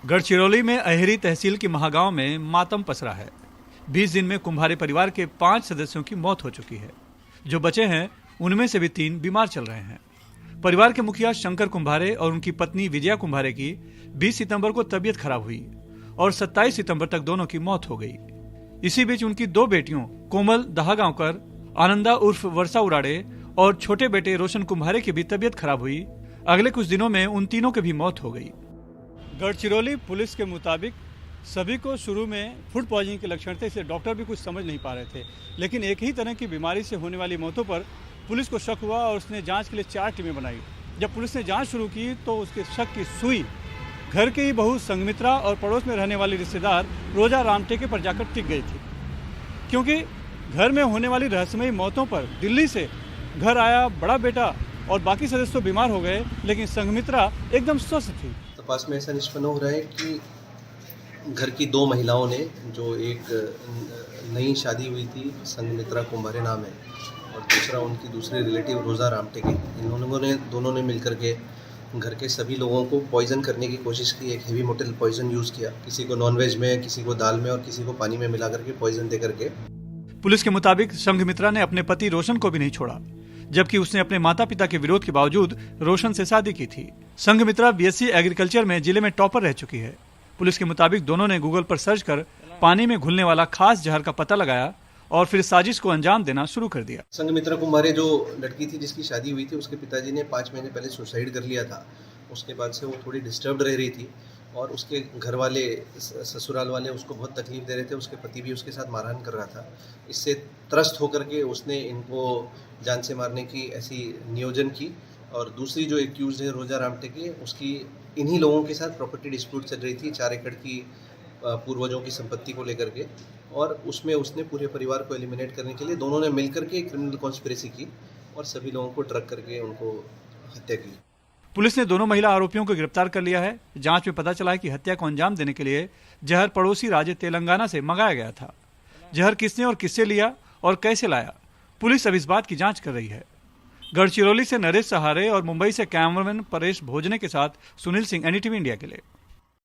गढ़चिरौली में अहेरी तहसील की महागांव में मातम पसरा है। 20 दिन में कुम्हारे परिवार के 5 सदस्यों की मौत हो चुकी है। जो बचे हैं उनमें से भी 3 बीमार चल रहे हैं। परिवार के मुखिया शंकर कुम्हारे और उनकी पत्नी विजया कुम्हारे की 20 सितंबर को तबीयत खराब हुई और 27 सितंबर तक दोनों की मौत हो गई। इसी बीच उनकी 2 बेटियों कोमल दहागांवकर, आनंदा उर्फ वर्षा उराड़े और छोटे बेटे रोशन कुम्हारे की भी तबीयत खराब हुई। अगले कुछ दिनों में उन तीनों की भी मौत हो गई। गढ़चिरौली पुलिस के मुताबिक सभी को शुरू में फूड पॉइजनिंग के लक्षण थे, इसे डॉक्टर भी कुछ समझ नहीं पा रहे थे। लेकिन एक ही तरह की बीमारी से होने वाली मौतों पर पुलिस को शक हुआ और उसने जांच के लिए 4 टीमें बनाई। जब पुलिस ने जांच शुरू की तो उसके शक की सुई घर की ही बहू संगमित्रा और पड़ोस में रहने वाली रिश्तेदार रोजा रामटेके पर जाकर टिक गई थी, क्योंकि घर में होने वाली रहस्यमयी मौतों पर दिल्ली से घर आया बड़ा बेटा और बाकी सदस्य तो बीमार हो गए, लेकिन संगमित्रा एकदम स्वस्थ थी। तपास में ऐसा निष्पन्न हो रहा है कि घर की 2 महिलाओं ने, जो एक नई शादी हुई थी संगमित्रा कुम्हारे नाम है और दूसरा उनकी दूसरे रिलेटिव रोजा रामटेके, दोनों ने मिलकर के घर के सभी लोगों को पॉइजन करने की कोशिश की। एक हेवी मेटल पॉइजन यूज़ किया, किसी को नॉनवेज में, किसी को दाल में और किसी को पानी में मिला करके पॉइजन दे करके। पुलिस के मुताबिक संघमित्रा ने अपने पति रोशन को भी नहीं छोड़ा, जबकि उसने अपने माता पिता के विरोध के बावजूद रोशन से शादी की थी। संघमित्रा बीएससी एग्रीकल्चर में जिले में टॉपर रह चुकी है। पुलिस के मुताबिक दोनों ने गूगल पर सर्च कर पानी में घुलने वाला खास जहर का पता लगाया और फिर साजिश को अंजाम देना शुरू कर दिया। संघमित्रा कुम्हारे जो लड़की थी जिसकी शादी हुई थी, उसके पिताजी ने 5 महीने पहले सुसाइड कर लिया था। उसके बाद से वो थोड़ी डिस्टर्ब्ड रह रही थी और उसके घर वाले, ससुराल वाले उसको बहुत तकलीफ दे रहे थे। उसके पति भी उसके साथ मारहान कर रहा था। इससे त्रस्त होकर के उसने इनको जान से मारने की ऐसी नियोजन की। और दूसरी जो एक्यूज है रोजा रामटेके, उसकी इन्हीं लोगों के साथ प्रॉपर्टी डिस्प्यूट चल रही थी 4 एकड़ की पूर्वजों की संपत्ति को लेकर के, और उसमें उसने पूरे परिवार को एलिमिनेट करने के लिए दोनों ने मिलकर के क्रिमिनल कॉन्स्पिरेसी की और सभी लोगों को ट्रक करके उनको हत्या की। पुलिस ने दोनों महिला आरोपियों को गिरफ्तार कर लिया है। जांच में पता चला है कि हत्या को अंजाम देने के लिए जहर पड़ोसी राज्य तेलंगाना से मंगाया गया था। जहर किसने और किससे लिया और कैसे लाया, पुलिस अब इस बात की जांच कर रही है। गढ़चिरौली से नरेश सहारे और मुंबई से कैमरामैन परेश भोजने के साथ सुनील सिंह, NDTV इंडिया के लिए।